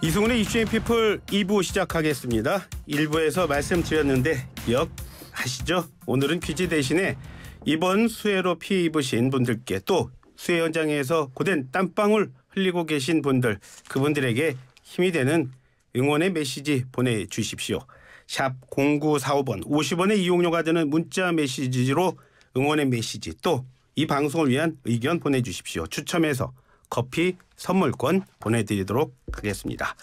이승훈의 이슈앤피플 2부 시작하겠습니다. 1부에서 말씀드렸는데 기억하시죠? 오늘은 퀴즈 대신에 이번 수해로 피해 입으신 분들께 또 수해 현장에서 고된 땀방울 흘리고 계신 분들, 그분들에게 힘이 되는 응원의 메시지 보내주십시오. 샵 0945번 50원의 이용료가 드는 문자 메시지로 응원의 메시지, 또 이 방송을 위한 의견 보내주십시오. 추첨해서 커피 선물권 보내드리도록 하겠습니다.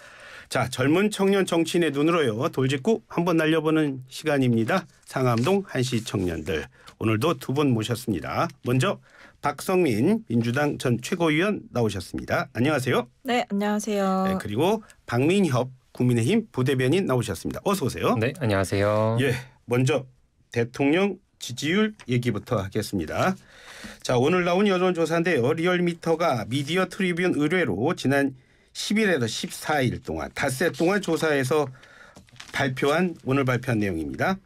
자, 젊은 청년 정치인의 눈으로요, 돌직구 한번 날려보는 시간입니다. 상암동 한시 청년들, 오늘도 두 분 모셨습니다. 먼저 박성민 민주당 전 최고위원 나오셨습니다. 안녕하세요. 네, 안녕하세요. 네, 그리고 박민협 국민의힘 부대변인 나오셨습니다. 어서 오세요. 네, 안녕하세요. 예, 먼저 대통령 지지율 얘기부터 하겠습니다. 자, 오늘 나온 여론조사인데요. 리얼미터가 미디어 트리뷴 의뢰로 지난 10일에서 14일 동안 닷새 동안 조사해서 오늘 발표한 내용입니다.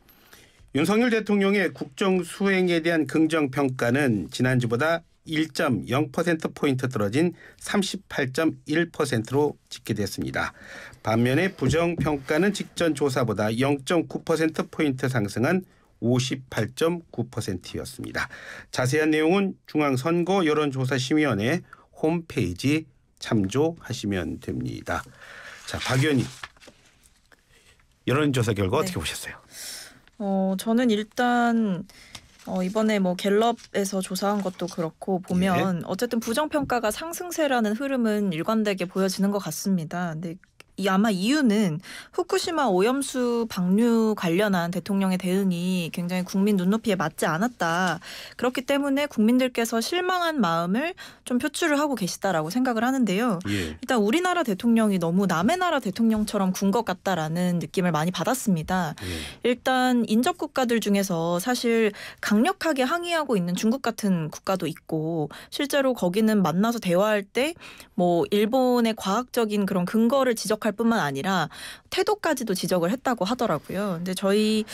윤석열 대통령의 국정 수행에 대한 긍정평가는 지난주보다 1.0%포인트 떨어진 38.1%로 집계됐습니다. 반면에 부정평가는 직전 조사보다 0.9%포인트 상승한 58.9%였습니다. 자세한 내용은 중앙선거 여론조사심의원회 홈페이지 참조하시면 됩니다. 자, 박 의원님, 여론조사 결과 어떻게 보셨어요? 저는 일단 이번에 갤럽에서 조사한 것도 그렇고 보면 어쨌든 부정평가가 상승세라는 흐름은 일관되게 보여지는 것 같습니다. 근데 아마 이유는 후쿠시마 오염수 방류 관련한 대통령의 대응이 굉장히 국민 눈높이에 맞지 않았다. 그렇기 때문에 국민들께서 실망한 마음을 좀 표출을 하고 계시다라고 생각을 하는데요. 일단 우리나라 대통령이 너무 남의 나라 대통령처럼 군 것 같다라는 느낌을 많이 받았습니다. 일단 인접 국가들 중에서 사실 강력하게 항의하고 있는 중국 같은 국가도 있고, 실제로 거기는 만나서 대화할 때 일본의 과학적인 그런 근거를 지적할 뿐만 아니라 태도까지도 지적을 했다고 하더라고요. 근데 저희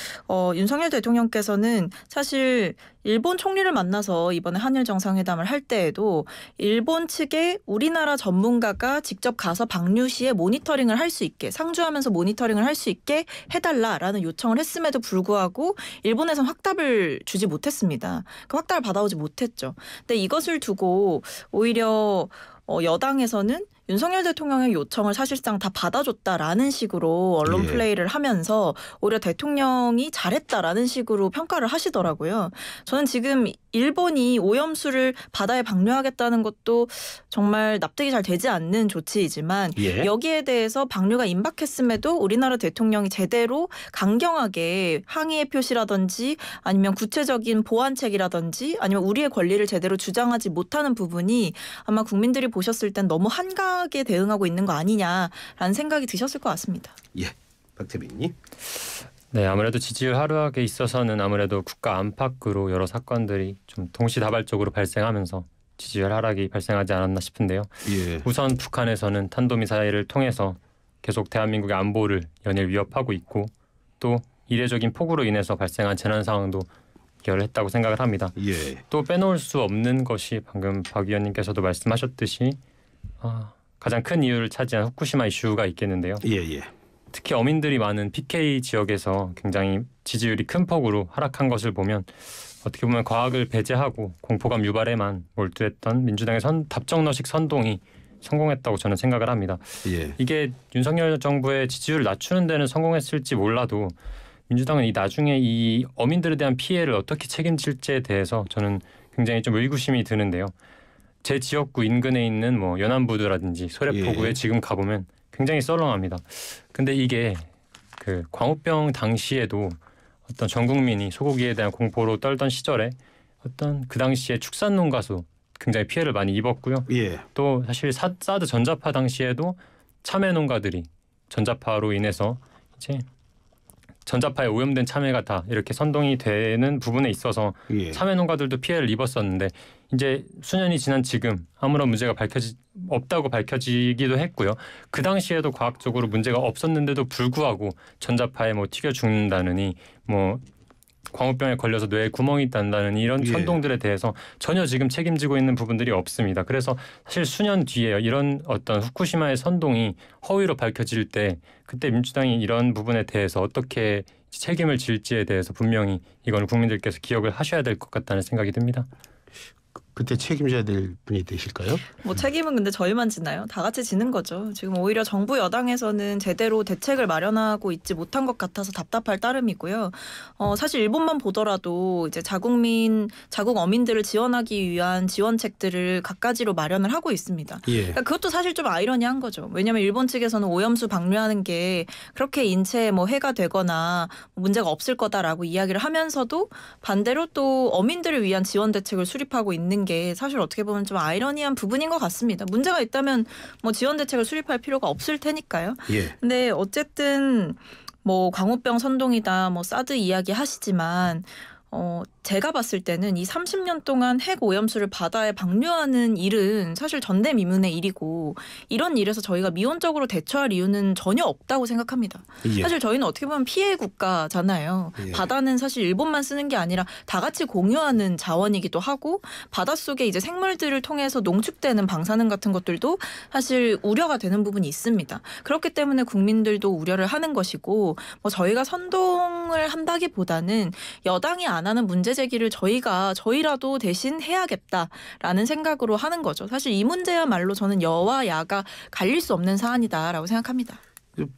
윤석열 대통령께서는 사실 일본 총리를 만나서 이번에 한일 정상회담을 할 때에도 일본 측에 우리나라 전문가가 직접 가서 방류 시에 모니터링을 할 수 있게, 상주하면서 모니터링을 할 수 있게 해달라라는 요청을 했음에도 불구하고 일본에선 확답을 주지 못했습니다. 그 확답을 받아오지 못했죠. 근데 이것을 두고 오히려 여당에서는 윤석열 대통령의 요청을 사실상 다 받아줬다라는 식으로 언론 플레이를 하면서 오히려 대통령이 잘했다라는 식으로 평가를 하시더라고요. 저는 지금 일본이 오염수를 바다에 방류하겠다는 것도 정말 납득이 잘 되지 않는 조치이지만 여기에 대해서 방류가 임박했음에도 우리나라 대통령이 제대로 강경하게 항의의 표시라든지 아니면 구체적인 보완책이라든지 아니면 우리의 권리를 제대로 주장하지 못하는 부분이 아마 국민들이 보셨을 땐 너무 한가하게 대응하고 있는 거 아니냐라는 생각이 드셨을 것 같습니다. 예, 박태빈님. 네, 아무래도 지지율 하락에 있어서는 아무래도 국가 안팎으로 여러 사건들이 좀 동시다발적으로 발생하면서 지지율 하락이 발생하지 않았나 싶은데요. 우선 북한에서는 탄도미사일을 통해서 계속 대한민국의 안보를 연일 위협하고 있고, 또 이례적인 폭우로 인해서 발생한 재난 상황도 결했다고 생각을 합니다. 또 빼놓을 수 없는 것이 방금 박 의원님께서도 말씀하셨듯이 가장 큰 이유를 차지한 후쿠시마 이슈가 있겠는데요. 특히 어민들이 많은 PK 지역에서 굉장히 지지율이 큰 폭으로 하락한 것을 보면 어떻게 보면 과학을 배제하고 공포감 유발에만 몰두했던 민주당의 답정너식 선동이 성공했다고 저는 생각을 합니다. 이게 윤석열 정부의 지지율을 낮추는 데는 성공했을지 몰라도 민주당은 이 나중에 이 어민들에 대한 피해를 어떻게 책임질지에 대해서 저는 굉장히 좀 의구심이 드는데요. 제 지역구 인근에 있는 연안부두라든지 소래포구에 지금 가보면 굉장히 썰렁합니다. 근데 이게 그 광우병 당시에도 어떤 전 국민이 소고기에 대한 공포로 떨던 시절에 어떤 그 당시에 축산농가도 굉장히 피해를 많이 입었고요. 또 사실 사드 전자파 당시에도 참외 농가들이 전자파로 인해서 이제 전자파에 오염된 참외가 다 이렇게 선동이 되는 부분에 있어서 참외 농가들도 피해를 입었었는데, 이제 수년이 지난 지금 아무런 문제가 없다고 밝혀지기도 했고요. 그 당시에도 과학적으로 문제가 없었는데도 불구하고 전자파에 튀겨 죽는다느니 광우병에 걸려서 뇌에 구멍이 난다는 이런 예. 선동들에 대해서 전혀 지금 책임지고 있는 부분들이 없습니다. 그래서 사실 수년 뒤에 이런 어떤 후쿠시마의 선동이 허위로 밝혀질 때 그때 민주당이 이런 부분에 대해서 어떻게 책임을 질지에 대해서 분명히 이건 국민들께서 기억을 하셔야 될 것 같다는 생각이 듭니다. 그때 책임져야 될 분이 되실까요? 뭐 책임은 근데 저희만 지나요? 다 같이 지는 거죠. 지금 오히려 정부 여당에서는 제대로 대책을 마련하고 있지 못한 것 같아서 답답할 따름이고요. 사실 일본만 보더라도 이제 자국 어민들을 지원하기 위한 지원책들을 갖가지로 마련을 하고 있습니다. 예. 그러니까 그것도 사실 좀 아이러니한 거죠. 왜냐하면 일본 측에서는 오염수 방류하는 게 그렇게 인체에 뭐 해가 되거나 문제가 없을 거다라고 이야기를 하면서도 반대로 또 어민들을 위한 지원 대책을 수립하고 있는 게 사실 어떻게 보면 좀 아이러니한 부분인 것 같습니다. 문제가 있다면 뭐 지원 대책을 수립할 필요가 없을 테니까요. 예. 근데 어쨌든 뭐 광우병 선동이다, 뭐 사드 이야기 하시지만 제가 봤을 때는 이 30년 동안 핵 오염수를 바다에 방류하는 일은 사실 전대미문의 일이고 이런 일에서 저희가 미온적으로 대처할 이유는 전혀 없다고 생각합니다. 예. 사실 저희는 어떻게 보면 피해 국가잖아요. 예. 바다는 사실 일본만 쓰는 게 아니라 다 같이 공유하는 자원이기도 하고 바닷속에 이제 생물들을 통해서 농축되는 방사능 같은 것들도 사실 우려가 되는 부분이 있습니다. 그렇기 때문에 국민들도 우려를 하는 것이고 뭐 저희가 선동을 한다기보다는 여당이 안 하는 문제 제기를 저희라도 대신 해야겠다라는 생각으로 하는 거죠. 사실 이 문제야말로 저는 여와 야가 갈릴 수 없는 사안이다라고 생각합니다.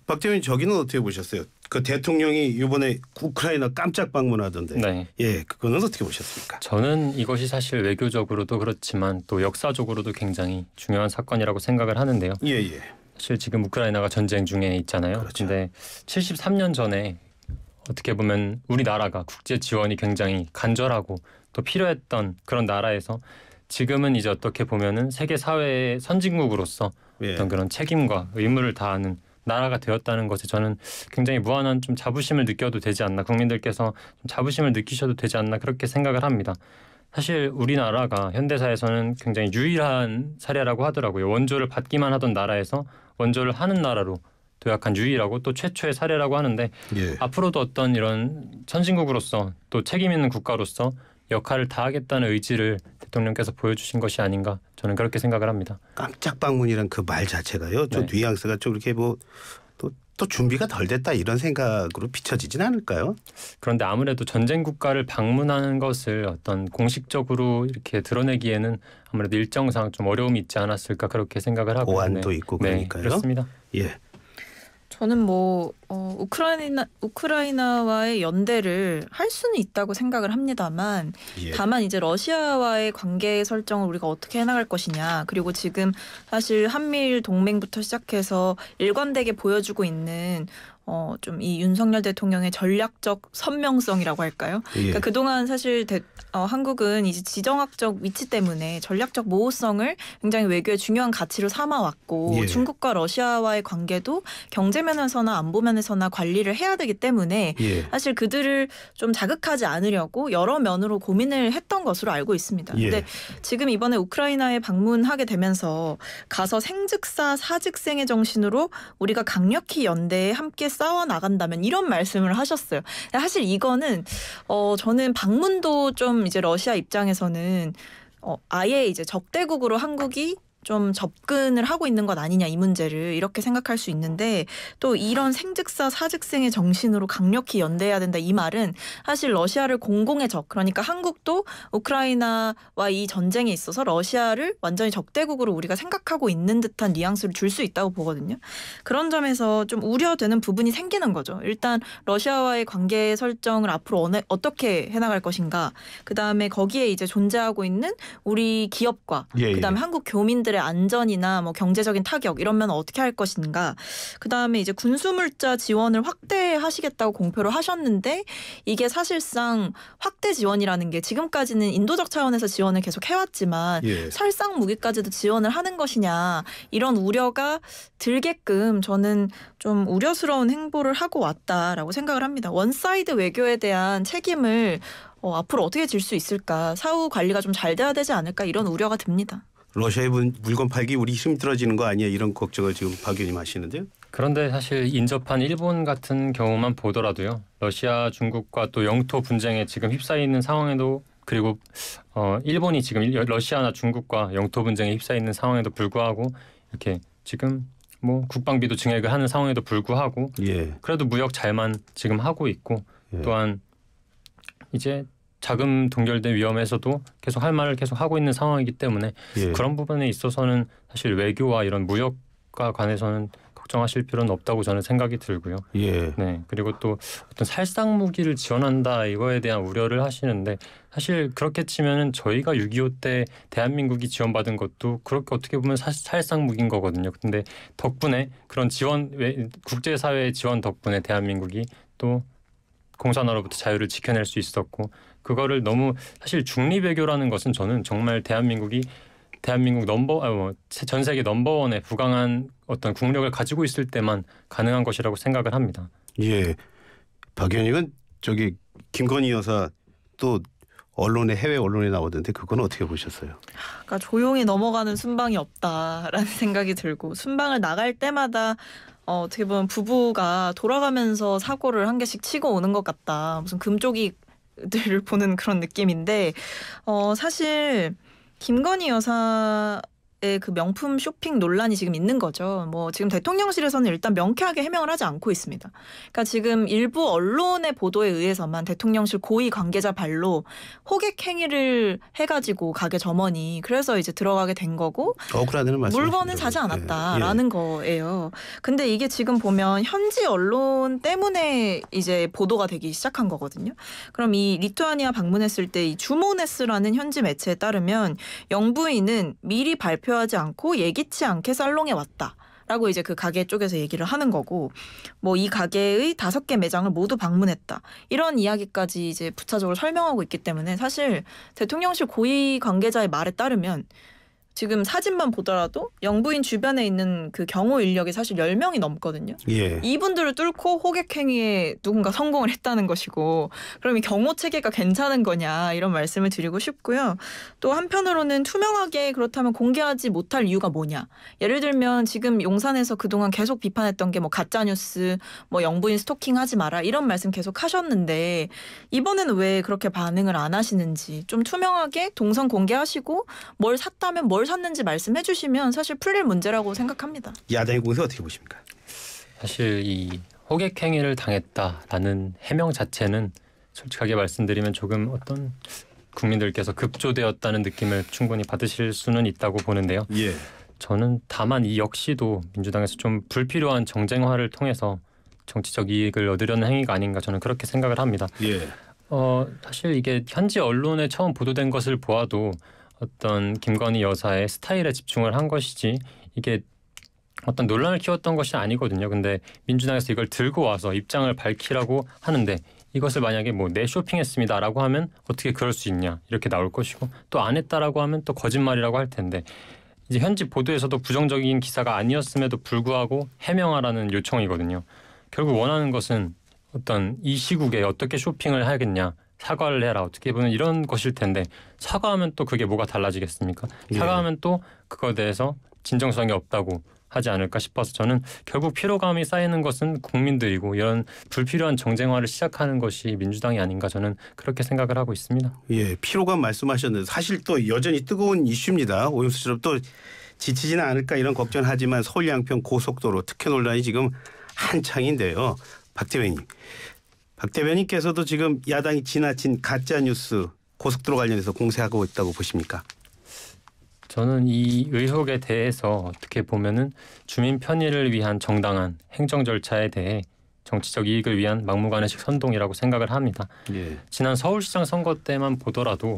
박재민 저기는 어떻게 보셨어요? 그 대통령이 이번에 우크라이나 깜짝 방문하던데. 네. 예, 그거는 어떻게 보셨습니까? 저는 이것이 사실 외교적으로도 그렇지만 또 역사적으로도 굉장히 중요한 사건이라고 생각을 하는데요. 예, 예. 사실 지금 우크라이나가 전쟁 중에 있잖아요. 그렇죠. 근데 73년 전에 어떻게 보면 우리나라가 국제 지원이 굉장히 간절하고 또 필요했던 그런 나라에서 지금은 이제 어떻게 보면은 세계 사회의 선진국으로서 예. 어떤 그런 책임과 의무를 다하는 나라가 되었다는 것에 저는 굉장히 무한한 좀 자부심을 느껴도 되지 않나, 국민들께서 좀 자부심을 느끼셔도 되지 않나 그렇게 생각을 합니다. 사실 우리나라가 현대사에서는 굉장히 유일한 사례라고 하더라고요. 원조를 받기만 하던 나라에서 원조를 하는 나라로 도약한 유일하고 또 최초의 사례라고 하는데 예. 앞으로도 어떤 이런 선진국으로서 또 책임 있는 국가로서 역할을 다하겠다는 의지를 대통령께서 보여주신 것이 아닌가 저는 그렇게 생각을 합니다. 깜짝 방문이란 그 말 자체가요. 좀 네. 뉘앙스가 좀 이렇게 뭐 또 준비가 덜 됐다 이런 생각으로 비춰지진 않을까요? 그런데 아무래도 전쟁 국가를 방문하는 것을 어떤 공식적으로 이렇게 드러내기에는 아무래도 일정상 좀 어려움이 있지 않았을까 그렇게 생각을 하고 보안도 있고 그러니까요. 네, 그렇습니다. 예. 저는 뭐 우크라이나와의 연대를 할 수는 있다고 생각을 합니다만 예. 다만 이제 러시아와의 관계 설정을 우리가 어떻게 해나갈 것이냐 그리고 지금 사실 한미일 동맹부터 시작해서 일관되게 보여주고 있는 좀 이 윤석열 대통령의 전략적 선명성이라고 할까요? 예. 그러니까 그동안 사실 한국은 이제 지정학적 위치 때문에 전략적 모호성을 굉장히 외교의 중요한 가치로 삼아왔고 예. 중국과 러시아와의 관계도 경제 면에서나 안보 면에서나 관리를 해야 되기 때문에 예. 사실 그들을 좀 자극하지 않으려고 여러 면으로 고민을 했던 것으로 알고 있습니다. 예. 근데 지금 이번에 우크라이나에 방문하게 되면서 가서 생즉사 사즉생의 정신으로 우리가 강력히 연대에 함께 싸워 나간다면 이런 말씀을 하셨어요. 사실 이거는 저는 방문도 좀 이제 러시아 입장에서는 아예 이제 적대국으로 한국이 좀 접근을 하고 있는 것 아니냐 이 문제를 이렇게 생각할 수 있는데 또 이런 생즉사 사즉생의 정신으로 강력히 연대해야 된다 이 말은 사실 러시아를 공공의 적 그러니까 한국도 우크라이나와 이 전쟁에 있어서 러시아를 완전히 적대국으로 우리가 생각하고 있는 듯한 뉘앙스를 줄 수 있다고 보거든요. 그런 점에서 좀 우려되는 부분이 생기는 거죠. 일단 러시아와의 관계 설정을 앞으로 어떻게 해나갈 것인가 그다음에 거기에 이제 존재하고 있는 우리 기업과 예, 그다음에 예. 한국 교민들의 안전이나 뭐 경제적인 타격 이런 면 어떻게 할 것인가. 그다음에 이제 군수물자 지원을 확대하시겠다고 공표를 하셨는데 이게 사실상 확대 지원이라는 게 지금까지는 인도적 차원에서 지원을 계속 해왔지만 예. 살상 무기까지도 지원을 하는 것이냐 이런 우려가 들게끔 저는 좀 우려스러운 행보를 하고 왔다라고 생각을 합니다. 원사이드 외교에 대한 책임을 앞으로 어떻게 질 수 있을까 사후 관리가 좀 잘 돼야 되지 않을까 이런 우려가 듭니다. 러시아에 물건 팔기 우리 힘들어지는 거 아니야 이런 걱정을 지금 박 의원님 하시는데요. 그런데 사실 인접한 일본 같은 경우만 보더라도요. 러시아, 중국과 또 영토 분쟁에 지금 휩싸여 있는 상황에도 그리고 일본이 지금 러시아나 중국과 영토 분쟁에 휩싸여 있는 상황에도 불구하고 이렇게 지금 뭐 국방비도 증액을 하는 상황에도 불구하고 예. 그래도 무역 잘만 지금 하고 있고 예. 또한 이제 자금 동결된 위험에서도 계속 할 말을 계속 하고 있는 상황이기 때문에 예. 그런 부분에 있어서는 사실 외교와 이런 무역과 관해서는 걱정하실 필요는 없다고 저는 생각이 들고요. 예. 네. 그리고 또 어떤 살상 무기를 지원한다 이거에 대한 우려를 하시는데 사실 그렇게 치면은 저희가 6.25 때 대한민국이 지원받은 것도 그렇게 어떻게 보면 살상 무기인 거거든요. 근데 덕분에 그런 지원 국제사회의 지원 덕분에 대한민국이 또 공산화로부터 자유를 지켜낼 수 있었고 그거를 너무 사실 중립외교라는 것은 저는 정말 대한민국 전 세계 넘버원에 부강한 어떤 국력을 가지고 있을 때만 가능한 것이라고 생각을 합니다. 예. 박 의원님은 저기 김건희 여사 또 언론에 해외 언론에 나오던데 그건 어떻게 보셨어요? 그러니까 조용히 넘어가는 순방이 없다라는 생각이 들고 순방을 나갈 때마다 어떻게 보면 부부가 돌아가면서 사고를 한 개씩 치고 오는 것 같다. 무슨 금쪽이들을 보는 그런 느낌인데 사실 김건희 여사의 그 명품 쇼핑 논란이 지금 있는 거죠. 뭐 지금 대통령실에서는 일단 명쾌하게 해명을 하지 않고 있습니다. 그러니까 지금 일부 언론의 보도에 의해서만 대통령실 고위 관계자 발로 호객 행위를 해가지고 가게 점원이 그래서 이제 들어가게 된 거고 억울하다는 말씀 물건은 사지 않았다라는 거예요. 근데 이게 지금 보면 현지 언론 때문에 이제 보도가 되기 시작한 거거든요. 그럼 이 리투아니아 방문했을 때 이 주모네스라는 현지 매체에 따르면 영부인은 미리 발표하지 않고 예기치 않게 살롱에 왔다. 라고 이제 그 가게 쪽에서 얘기를 하는 거고 뭐 이 가게의 5개 매장을 모두 방문했다. 이런 이야기까지 이제 부차적으로 설명하고 있기 때문에 사실 대통령실 고위 관계자의 말에 따르면 지금 사진만 보더라도 영부인 주변에 있는 그 경호 인력이 사실 10명이 넘거든요. 예. 이분들을 뚫고 호객 행위에 누군가 성공을 했다는 것이고 그럼 이 경호 체계가 괜찮은 거냐 이런 말씀을 드리고 싶고요. 또 한편으로는 투명하게 그렇다면 공개하지 못할 이유가 뭐냐. 예를 들면 지금 용산에서 그동안 계속 비판했던 게 뭐 가짜뉴스, 뭐 영부인 스토킹하지 마라 이런 말씀 계속 하셨는데 이번에는 왜 그렇게 반응을 안 하시는지 좀 투명하게 동선 공개하시고 뭘 샀다면 뭘 샀는지 말씀해 주시면 사실 풀릴 문제라고 생각합니다. 야당의 공세 어떻게 보십니까? 사실 이 호객 행위를 당했다라는 해명 자체는 솔직하게 말씀드리면 조금 어떤 국민들께서 급조되었다는 느낌을 충분히 받으실 수는 있다고 보는데요. 예. 저는 다만 이 역시도 민주당에서 좀 불필요한 정쟁화를 통해서 정치적 이익을 얻으려는 행위가 아닌가 저는 그렇게 생각을 합니다. 예. 사실 이게 현지 언론에 처음 보도된 것을 보아도 어떤 김건희 여사의 스타일에 집중을 한 것이지 이게 어떤 논란을 키웠던 것이 아니거든요. 근데 민주당에서 이걸 들고 와서 입장을 밝히라고 하는데 이것을 만약에 뭐 내 쇼핑했습니다라고 하면 어떻게 그럴 수 있냐 이렇게 나올 것이고 또 안 했다라고 하면 또 거짓말이라고 할 텐데 이제 현지 보도에서도 부정적인 기사가 아니었음에도 불구하고 해명하라는 요청이거든요. 결국 원하는 것은 어떤 이 시국에 어떻게 쇼핑을 하겠냐 사과를 해라 어떻게 보면 이런 것일 텐데 사과하면 또 그게 뭐가 달라지겠습니까? 예. 사과하면 또 그거에 대해서 진정성이 없다고 하지 않을까 싶어서 저는 결국 피로감이 쌓이는 것은 국민들이고 이런 불필요한 정쟁화를 시작하는 것이 민주당이 아닌가 저는 그렇게 생각을 하고 있습니다. 예, 피로감 말씀하셨는데 사실 또 여전히 뜨거운 이슈입니다. 오염수처럼 또 지치지는 않을까 이런 걱정하지만 서울 양평 고속도로 특혜 논란이 지금 한창인데요. 박 대변인께서도 지금 야당이 지나친 가짜 뉴스 고속도로 관련해서 공세하고 있다고 보십니까? 저는 이 의혹에 대해서 어떻게 보면은 주민 편의를 위한 정당한 행정 절차에 대해 정치적 이익을 위한 막무가내식 선동이라고 생각을 합니다. 예. 지난 서울시장 선거 때만 보더라도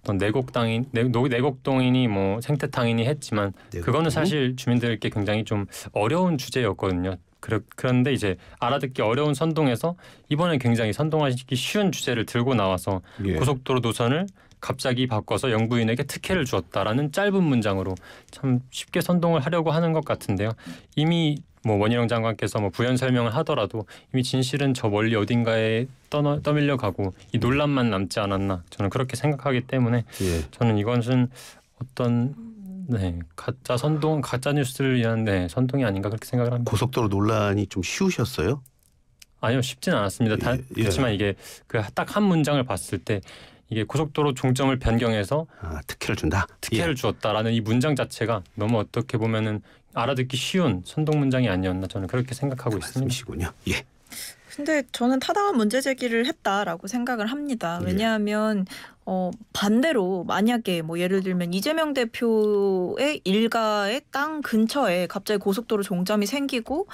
어떤 내곡동이니 뭐 생태탕이니 했지만 그거는 사실 주민들께 굉장히 좀 어려운 주제였거든요. 그런데 이제 알아듣기 어려운 선동에서 이번에 굉장히 선동하기 쉬운 주제를 들고 나와서 예. 고속도로 노선을 갑자기 바꿔서 영부인에게 특혜를 주었다라는 짧은 문장으로 참 쉽게 선동을 하려고 하는 것 같은데요. 이미 뭐 원희룡 장관께서 뭐 부연 설명을 하더라도 이미 진실은 저 멀리 어딘가에 떠밀려 가고 이 논란만 남지 않았나 저는 그렇게 생각하기 때문에 예. 저는 이것은 어떤 네, 가짜 뉴스를 위한 선동이 아닌가 그렇게 생각을 합니다. 고속도로 논란이 좀 쉬우셨어요? 아니요, 쉽진 않았습니다. 그렇지만 이게 그 딱 한 문장을 봤을 때 이게 고속도로 종점을 변경해서 특혜를 준다. 특혜를 주었다라는 이 문장 자체가 너무 어떻게 보면은 알아듣기 쉬운 선동 문장이 아니었나 저는 그렇게 생각하고 있습니다. 말씀이시군요. 예. 근데 저는 타당한 문제 제기를 했다라고 생각을 합니다. 왜냐하면 반대로 만약에 뭐 예를 들면 이재명 대표의 일가의 땅 근처에 갑자기 고속도로 종점이 생기고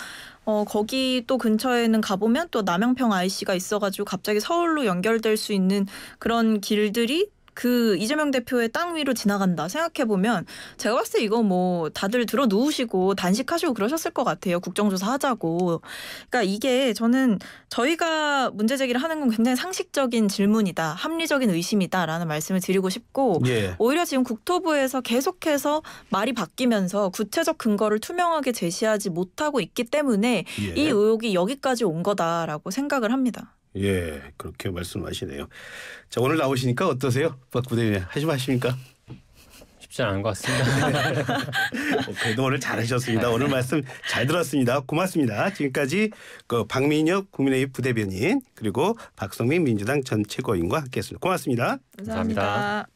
거기 또 근처에는 가보면 또 남영평 IC가 있어가지고 갑자기 서울로 연결될 수 있는 그런 길들이 그 이재명 대표의 땅 위로 지나간다 생각해보면 제가 봤을 때 이거 뭐 다들 들어 누우시고 단식하시고 그러셨을 것 같아요. 국정조사 하자고. 그러니까 이게 저는 저희가 문제 제기를 하는 건 굉장히 상식적인 질문이다. 합리적인 의심이다라는 말씀을 드리고 싶고 오히려 지금 국토부에서 계속해서 말이 바뀌면서 구체적 근거를 투명하게 제시하지 못하고 있기 때문에 이 의혹이 여기까지 온 거다라고 생각을 합니다. 예, 그렇게 말씀하시네요. 자, 오늘 나오시니까 어떠세요? 박 부대변인 하십니까? 쉽지 않은 것 같습니다. 그래도 오늘 잘하셨습니다. 오늘 말씀 잘 들었습니다. 고맙습니다. 지금까지 박민혁 국민의힘 부대변인 그리고 박성민 민주당 전 최고위원과 함께했습니다. 고맙습니다. 감사합니다.